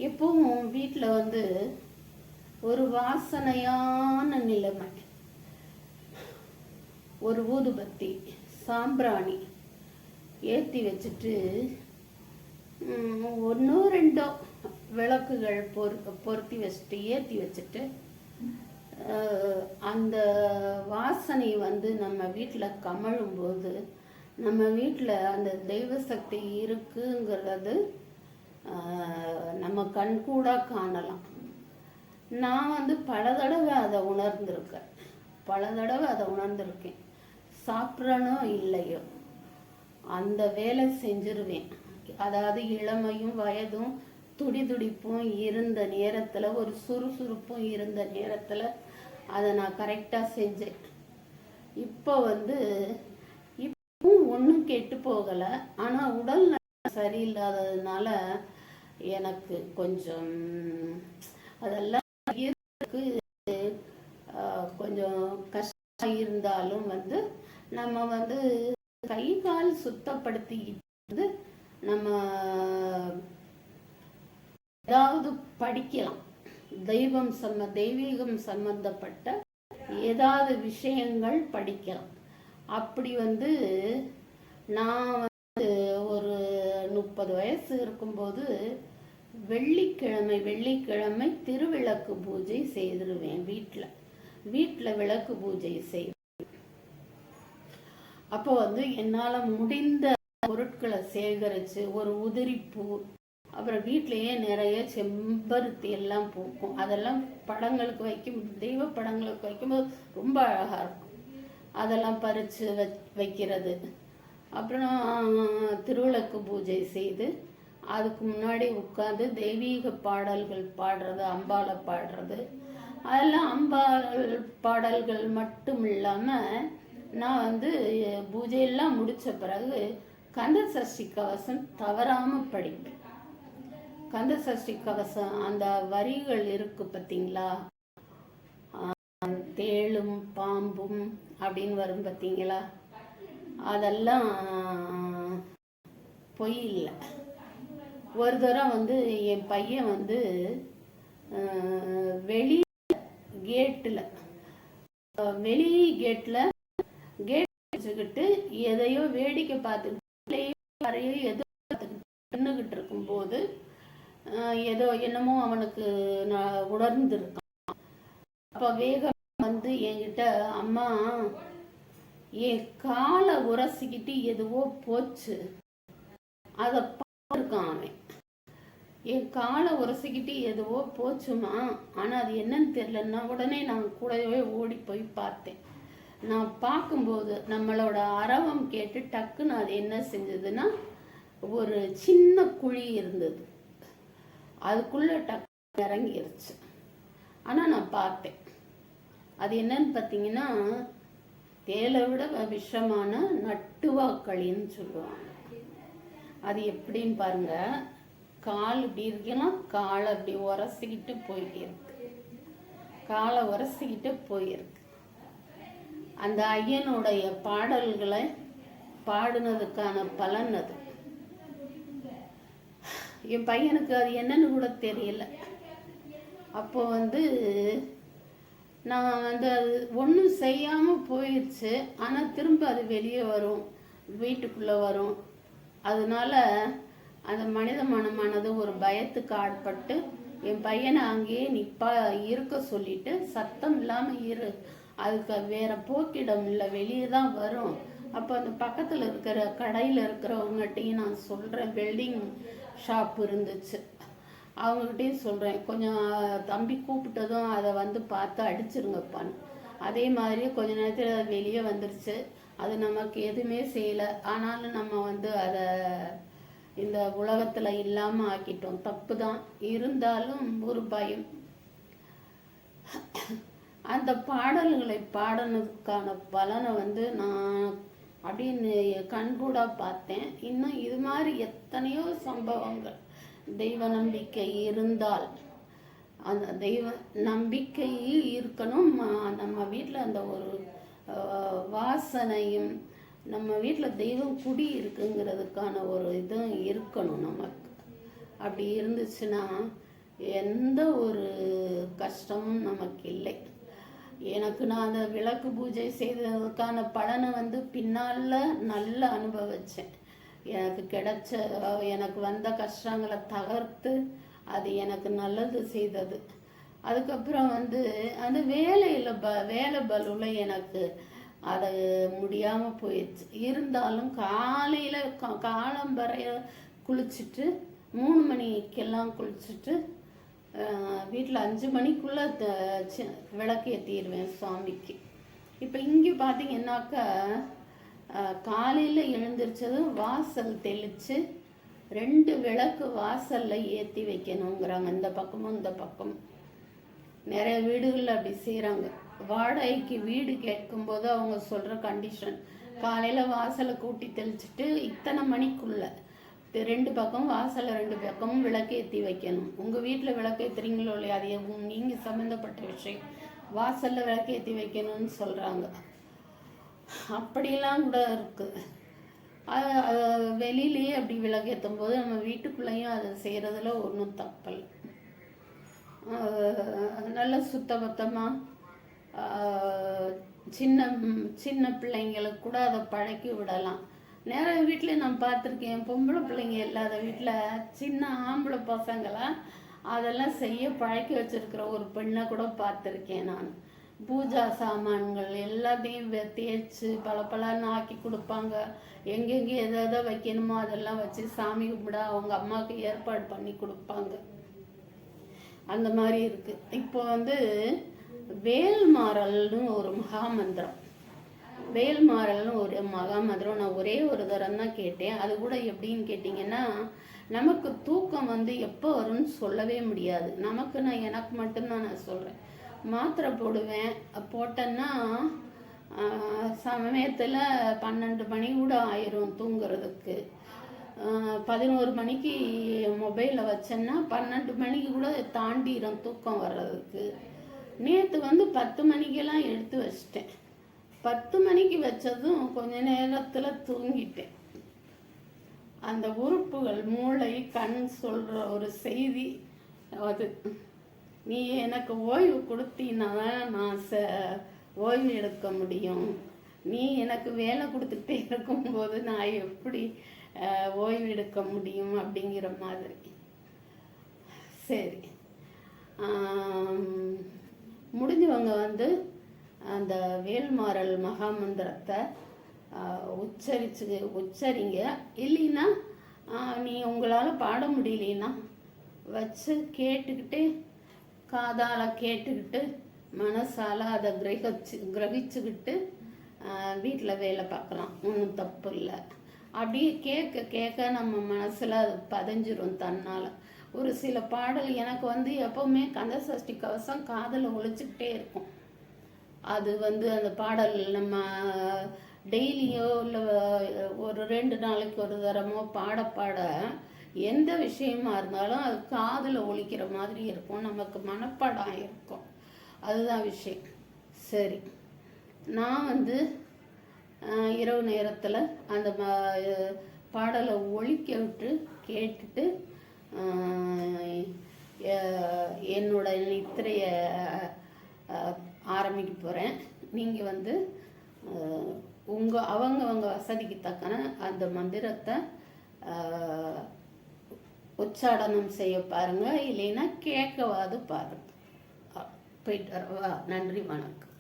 எப்பவும் வீட்டில் வந்து ஒரு வாசனையான நிலைமை, ஒரு ஊதுபத்தி சாம்பிராணி ஏற்றி வச்சுட்டு ஒன்றோ ரெண்டோ விளக்குகள் பொருத்தி வச்சுட்டு ஏற்றி வச்சுட்டு அந்த வாசனை வந்து நம்ம வீட்டில் கமழும்போது நம்ம வீட்டில் அந்த தெய்வ சக்தி இருக்குங்கிறது நம்ம கண்கூடா காணலாம். நான் வந்து பல தடவை அதை உணர்ந்திருக்கேன். சாப்பிட்றனோ இல்லையோ அந்த வேலை செஞ்சிருவேன். அதாவது இளமையும் வயதும் துடிதுடிப்பும் இருந்த நேரத்தில், ஒரு சுறுசுறுப்பும் இருந்த நேரத்தில் அதை நான் கரெக்டாக செஞ்சேன். இப்போ வந்து இப்பவும் ஒன்றும் கெட்டு போகலை. ஆனால் உடல் சரியில்லாததுனால எனக்கு கொஞ்சம் அதெல்லாம் கொஞ்சம் கஷ்டம் இருந்தாலும் வந்து நம்ம வந்து கை கால் சுத்தப்படுத்திக்கிட்டு நம்ம ஏதாவது படிக்கலாம். தெய்வீகம் சம்பந்தப்பட்ட ஏதாவது விஷயங்கள் படிக்கலாம். அப்படி வந்து நான் வந்து ஒரு 30 வயசு இருக்கும்போது வெள்ளிக்கிழமை திருவிளக்கு பூஜை செய்திருவேன். வீட்டில் விளக்கு பூஜை செய்வேன். அப்போ வந்து என்னால் முடிந்த பொருட்களை சேகரித்து ஒரு உதிரிப்பூ, அப்புறம் வீட்டிலையே நிறைய செம்பருத்தி எல்லாம் பூக்கும். அதெல்லாம் படங்களுக்கு தெய்வ படங்களுக்கு வைக்கும்போது ரொம்ப அழகாக இருக்கும். அதெல்லாம் பறித்து வைக்கிறது. அப்புறம் திருவிளக்கு பூஜை செய்து அதுக்கு முன்னாடி உட்காந்து தெய்வீக பாடல்கள் பாடுறது, அம்பாளை பாடுறது. அதெல்லாம் அம்பாள் பாடல்கள் மட்டும் இல்லாமல் நான் வந்து பூஜையெல்லாம் முடித்த பிறகு கந்த சஷ்டி கவசம் தவறாமல் படிப்பேன். கந்த சஷ்டி கவசம் அந்த வரிகள் இருக்கு பார்த்தீங்களா, தேளும் பாம்பும் அப்படின்னு வரும் பார்த்தீங்களா, அதெல்லாம் பொய் இல்லை. ஒரு தரம் வந்து என் பையன் வந்து வெளி கேட்டில் கேட் வச்சுக்கிட்டு எதையோ வேடிக்கை பார்த்துக்கிட்டு எதோ நின்றுக்கிட்டு இருக்கும்போது என்னமோ அவனுக்கு நான் உணர்ந்துருக்கான். அப்போ வேகம் வந்து என்கிட்ட, அம்மா என் காலை உரசிக்கிட்டு எதுவோ போச்சு, அதை பார்த்துருக்கான் அவன். என் காலை உரசிக்கிட்டு எதுவோ போச்சுமா, ஆனால் அது என்னன்னு தெரியலன்னா உடனே நான் கூடவே ஓடி போய் பார்த்தேன். நான் பார்க்கும்போது நம்மளோட அரவம் கேட்டு டக்குன்னு அது என்ன செஞ்சதுன்னா, ஒரு சின்ன குழி இருந்தது, அதுக்குள்ளே டக்கு இறங்கிருச்சு. ஆனால் நான் பார்த்தேன். அது என்னன்னு பார்த்தீங்கன்னா, தேலை விட விஷமான நட்டுவாக்களின்னு சொல்லுவாங்க. அது எப்படின்னு பாருங்க, கால் இப்படி இருக்குன்னா காலை அப்படி உரசிக்கிட்டு போயிருக்கு. அந்த ஐயனுடைய பாடல்களை பாடினதுக்கான பலன் அது. என் பையனுக்கு அது என்னன்னு கூட தெரியல. அப்போ வந்து நான் வந்து அது ஒன்றும் செய்யாமல் போயிடுச்சு. ஆனால் திரும்ப அது வெளியே வரும், வீட்டுக்குள்ளே வரும். அதனால அந்த மனித மனமானது ஒரு பயத்துக்கு ஆட்பட்டு என் பையனை அங்கேயே இருக்க சொல்லிட்டு, சத்தம் இல்லாமல் அதுக்கு வேற போக்கிடம் இல்லை, வெளியே தான் வரும். அப்போ அந்த பக்கத்தில் இருக்கிற கடையில் இருக்கிறவங்ககிட்டையும் நான் சொல்கிறேன், வெல்டிங் ஷாப் இருந்துச்சு, அவங்ககிட்டையும் சொல்கிறேன், கொஞ்சம் தம்பி கூப்பிட்டதும் அதை வந்து பார்த்து அடிச்சிருங்கப்பான்னு. அதே மாதிரி கொஞ்ச நேரத்தில் அது வெளியே வந்துருச்சு. அது நமக்கு எதுவுமே செய்யலை. ஆனாலும் நம்ம வந்து அதை இந்த உலகத்தில் இல்லாமல் ஆக்கிட்டோம். தப்பு தான், இருந்தாலும் ஒரு பயம். அந்த பாடல்களை பாடினதுக்கான பலனை வந்து நான் அப்படின்னு கண்கூடா பார்த்தேன். இன்னும் இது மாதிரி எத்தனையோ சம்பவங்கள். தெய்வ நம்பிக்கை இருந்தால், அந்த தெய்வ நம்பிக்கை இருக்கணும். நம்ம வீட்டில் அந்த ஒரு வாசனையும், நம்ம வீட்டில் தெய்வம் குடி இருக்குங்கிறதுக்கான ஒரு இதுவும் இருக்கணும் நமக்கு. அப்படி இருந்துச்சுன்னா எந்த ஒரு கஷ்டமும் நமக்கு இல்லை. எனக்கு நான் அந்த விளக்கு பூஜை செய்ததுக்கான பலனை வந்து பின்னால் நல்லா அனுபவித்தேன். எனக்கு கிடைச்ச எனக்கு வந்த கஷ்டங்களை தகர்த்து அது எனக்கு நல்லது செய்தது. அதுக்கப்புறம் வந்து அந்த வேலை பலுவில் எனக்கு அது முடியாமல் போயிடுச்சு. இருந்தாலும் காலையில் காலம்பறைய குளிச்சுட்டு 3 மணிக்கெல்லாம் குளிச்சுட்டு வீட்டில் 5 மணிக்குள்ளே விளக்கு ஏற்றிடுவேன் சுவாமிக்கு. இப்போ இங்கே பார்த்தீங்கன்னாக்கா காலையில் எழுந்திரிச்சதும் வாசல் தெளித்து 2 விளக்கு வாசலில் ஏற்றி வைக்கணுங்கிறாங்க. இந்த பக்கமும் இந்த பக்கம் நிறைய வீடுகளில் அப்படி செய்கிறாங்க. வாடகைக்கு வீடு கேட்கும்போது அவங்க சொல்கிற கண்டிஷன், காலையில் வாசலை கூட்டி தெளிச்சுட்டு இத்தனை மணிக்குள்ளே 2 பக்கம் வாசலில் 2 பக்கமும் விளக்கேற்றி வைக்கணும். உங்கள் வீட்டில் விளக்கேற்றுறீங்களோ இல்லையா, அது நீங்கள் சம்மந்தப்பட்ட விஷயம். வாசலில் விளக்கேற்றி வைக்கணும்னு சொல்கிறாங்க. அப்படிலாம் கூட இருக்குது. வெளியிலேயே அப்படி விளக்கேற்றும் போது நம்ம வீட்டுக்குள்ளேயும் அதை செய்கிறதுல ஒன்றும் தப்பல். நல்ல சுத்தபத்தமாக சின்ன சின்ன பிள்ளைங்களுக்கு கூட அதை பழக்கி விடலாம். நிறைய வீட்டில் நான் பார்த்துருக்கேன், பொம்பளை பிள்ளைங்க இல்லாத வீட்டில் சின்ன ஆம்பளை பசங்களை அதெல்லாம் செய்ய பழக்கி வச்சுருக்கிற ஒரு பெண்ணை கூட பார்த்துருக்கேன் நான். பூஜா சாமான்கள் எல்லாத்தையும் தேய்ச்சி பளபளன்னு ஆக்கி கொடுப்பாங்க. எங்கெங்கே எதை வைக்கணுமோ அதெல்லாம் வச்சு சாமி கும்பிட அவங்க அம்மாவுக்கு ஏற்பாடு பண்ணி கொடுப்பாங்க. அந்த மாதிரி இருக்குது. இப்போ வந்து வேல்மாறல்னு ஒரு மகாமந்திரம், வேல்மாறல்னு ஒரு மகாமந்திரம் நான் ஒரே ஒரு தரம் தான் கேட்டேன். அது கூட எப்படின்னு கேட்டிங்கன்னா, நமக்கு தூக்கம் வந்து எப்போ வரும்னு சொல்லவே முடியாது. எனக்கு மட்டும்தான் நான் சொல்கிறேன். மாத்திரை போடுவேன், போட்டேன்னா சமயத்தில் 12 மணி கூட ஆயிரும் தூங்குறதுக்கு. 11 மணிக்கு மொபைலில் வச்சேன்னா 12 மணிக்கு கூட தாண்டிடும் தூக்கம் வர்றதுக்கு. நேற்று வந்து 10 மணிக்கெல்லாம் எடுத்து வச்சிட்டேன். 10 மணிக்கு வச்சதும் கொஞ்ச நேரத்தில் தூங்கிட்டேன். அந்த உறுப்புகள், மூளை, கண் சொல்கிற ஒரு செய்தி அது, நீ எனக்கு ஓய்வு கொடுத்தீன்னா நான் ஓய்வு எடுக்க முடியும். நீ எனக்கு வேலை கொடுத்துக்கிட்டே இருக்கும்போது நான் எப்படி ஓய்வு எடுக்க முடியும் அப்படிங்கிற மாதிரி. சரி, முடிஞ்சவங்க வந்து அந்த வேல்மாறல் மகாமந்திரத்தை உச்சரிங்க. இல்லைன்னா நீ உங்களால் பாட முடியலன்னா வச்சு கேட்டுக்கிட்டு, காதால் கேட்டுக்கிட்டு மனசால் அதை கிரகிச்சுக்கிட்டு வீட்டில் வேலை பார்க்கலாம். ஒன்றும் தப்பு இல்லை. அப்படியே கேட்க கேட்க நம்ம மனசில் அது பதிஞ்சிரும் தன்னால். ஒரு சில பாடல் எனக்கு வந்து எப்போவுமே கந்தசஷ்டி கவசம் காதில் ஒழிச்சுக்கிட்டே இருக்கும். அது வந்து அந்த பாடல் நம்ம டெய்லியோ இல்லை ஒரு 2 நாளைக்கு ஒரு தரமோ பாட எந்த விஷயமா இருந்தாலும் அது காதில் ஒழிக்கிற மாதிரி இருக்கும், நமக்கு மனப்பாடம் இருக்கும். அதுதான் விஷயம். சரி, நான் வந்து இரவு நேரத்தில் அந்த பாடலை ஒழிக்க விட்டு கேட்டுட்டு என்னோட நித்திரையை ஆரம்பிக்க போகிறேன். நீங்கள் வந்து அவங்க வசதிக்கு தக்கன அந்த மந்திரத்தை உச்சாடனம் செய்ய பாருங்கள், இல்லைன்னா கேட்கவாது பாருங்கள். போயிட்டு வரவா? நன்றி, வணக்கம்.